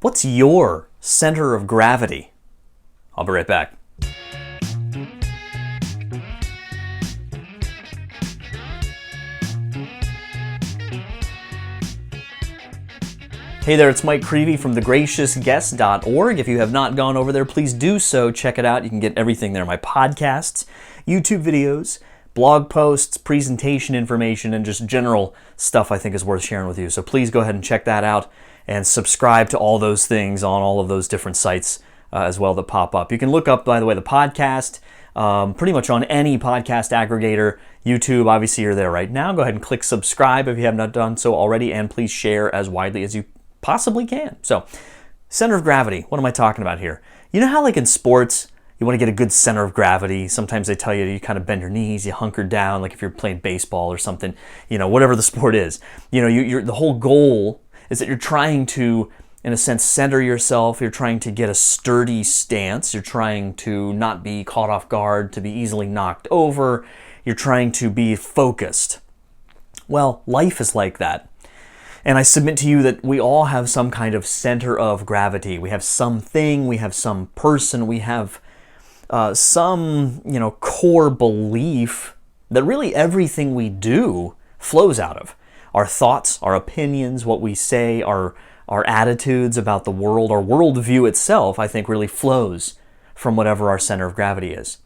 What's your center of gravity? I'll be right back. Hey there, it's Mike Creevy from thegraciousguest.org. If you have not gone over there, please do so. Check it out. You can get everything there. My podcasts, YouTube videos, blog posts, presentation information, and just general stuff I think is worth sharing with you. So please go ahead and check that out and subscribe to all those things on all of those different sites as well that pop up. You can look up, by the way, the podcast pretty much on any podcast aggregator. YouTube, obviously, you're there right now. Go ahead and click subscribe if you have not done so already, and please share as widely as you possibly can. So, center of gravity, what am I talking about here? You know how like in sports, you want to get a good center of gravity. Sometimes they tell you kind of bend your knees, you hunker down, like if you're playing baseball or something, whatever the sport is. You're the whole goal is that you're trying to, in a sense, center yourself. You're trying to get a sturdy stance. You're trying to not be caught off guard, to be easily knocked over. You're trying to be focused. Well, life is like that. And I submit to you that we all have some kind of center of gravity. We have something, we have some person, we have some, core belief that really everything we do flows out of. Our thoughts, our opinions, what we say, our attitudes about the world, our worldview itself, I think really flows from whatever our center of gravity is.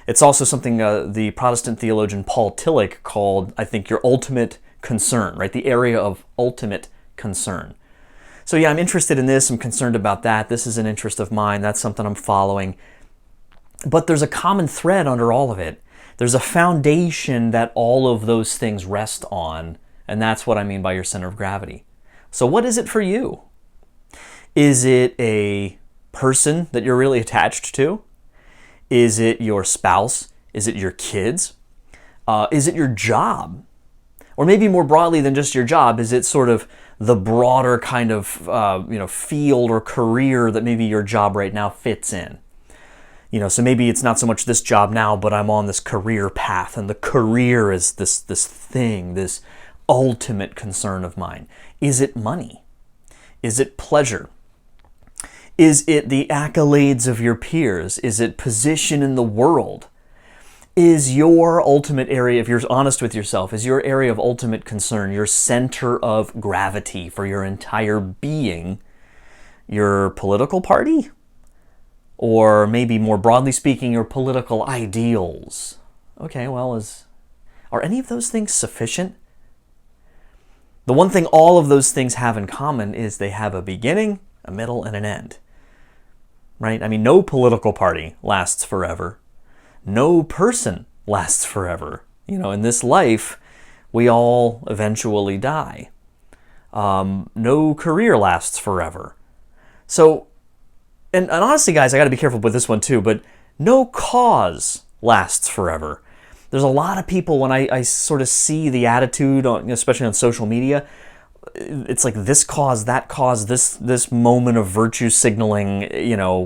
It's also something the Protestant theologian Paul Tillich called, I think, your ultimate concern, right? The area of ultimate concern. So yeah, I'm interested in this. I'm concerned about that. This is an interest of mine. That's something I'm following. But there's a common thread under all of it. There's a foundation that all of those things rest on, and that's what I mean by your center of gravity. So what is it for you? Is it a person that you're really attached to? Is it your spouse? Is it your kids? Is it your job? Or maybe more broadly than just your job, is it sort of the broader kind of field or career that maybe your job right now fits in? So maybe it's not so much this job now, but I'm on this career path, and the career is this thing, this ultimate concern of mine. Is it money? Is it pleasure? Is it the accolades of your peers? Is it position in the world? Is your ultimate area, if you're honest with yourself, is your area of ultimate concern, your center of gravity for your entire being, your political party? Or maybe more broadly speaking, your political ideals? Okay, well, are any of those things sufficient? The one thing all of those things have in common is they have a beginning, a middle, and an end. Right? I mean, no political party lasts forever. No person lasts forever. In this life, we all eventually die. No career lasts forever. So, and honestly, guys, I got to be careful with this one too, but no cause lasts forever. There's a lot of people, when I sort of see the attitude, especially on social media, it's like this cause, that cause, this moment of virtue signaling,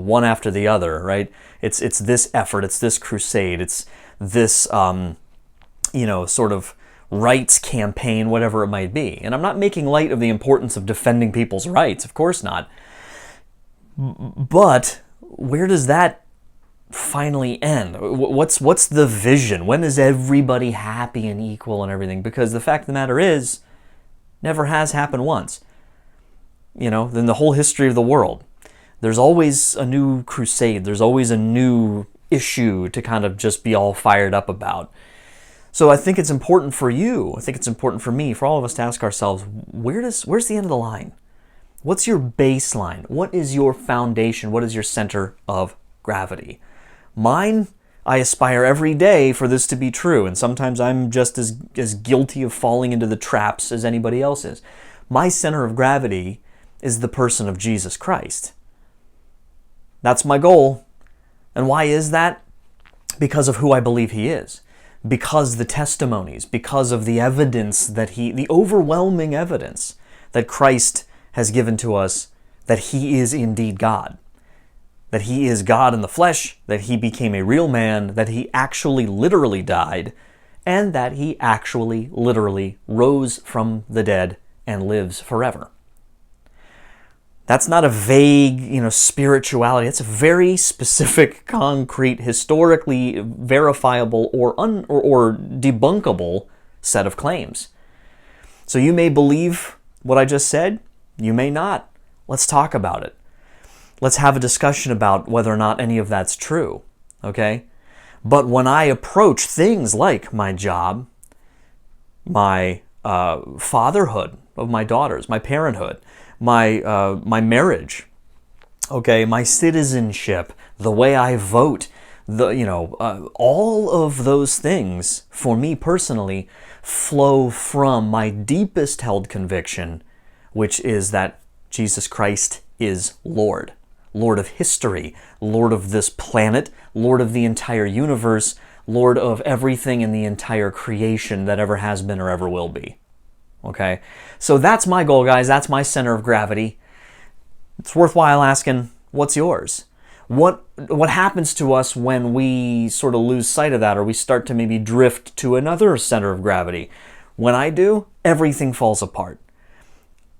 one after the other, right? It's this effort, it's this crusade, it's this, sort of rights campaign, whatever it might be. And I'm not making light of the importance of defending people's rights, of course not. But where does that finally end? What's the vision? When is everybody happy and equal and everything? Because the fact of the matter is, never has happened once. In the whole history of the world, there's always a new crusade. There's always a new issue to kind of just be all fired up about. So I think it's important for you, I think it's important for me, for all of us to ask ourselves, where's the end of the line? What's your baseline? What is your foundation? What is your center of gravity? Mine, I aspire every day for this to be true, and sometimes I'm just as guilty of falling into the traps as anybody else is. My center of gravity is the person of Jesus Christ. That's my goal. And why is that? Because of who I believe He is. Because the testimonies, because of the evidence the overwhelming evidence that Christ has given to us that He is indeed God. That He is God in the flesh, that He became a real man, that He actually literally died, and that He actually literally rose from the dead and lives forever. That's not a vague, spirituality. It's a very specific, concrete, historically verifiable or debunkable set of claims. So you may believe what I just said, you may not. Let's talk about it. Let's have a discussion about whether or not any of that's true, okay? But when I approach things like my job, my fatherhood of my daughters, my parenthood, my marriage, okay, my citizenship, the way I vote, all of those things for me personally flow from my deepest held conviction, which is that Jesus Christ is Lord. Lord of history, Lord of this planet, Lord of the entire universe, Lord of everything in the entire creation that ever has been or ever will be. Okay? So that's my goal, guys. That's my center of gravity. It's worthwhile asking, what's yours? What happens to us when we sort of lose sight of that, or we start to maybe drift to another center of gravity? When I do, everything falls apart.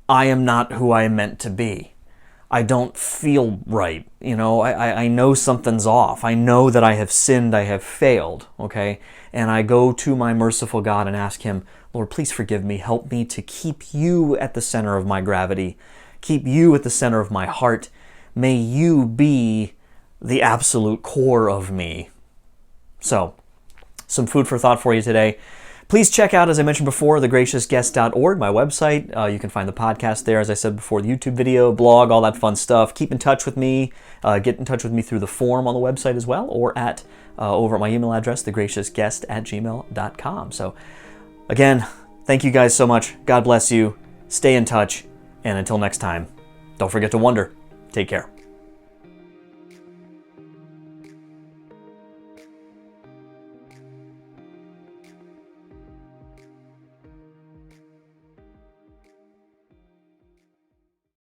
I am not who I am meant to be. I don't feel right. I know something's off. I know that I have sinned, I have failed, okay? And I go to my merciful God and ask Him, Lord, please forgive me. Help me to keep you at the center of my gravity. Keep you at the center of my heart. May you be the absolute core of me. So, some food for thought for you today. Please check out, as I mentioned before, thegraciousguest.org, my website. You can find the podcast there, as I said before, the YouTube video, blog, all that fun stuff. Keep in touch with me. Get in touch with me through the form on the website as well, or over at my email address, thegraciousguest@gmail.com. So, again, thank you guys so much. God bless you. Stay in touch. And until next time, don't forget to wonder. Take care.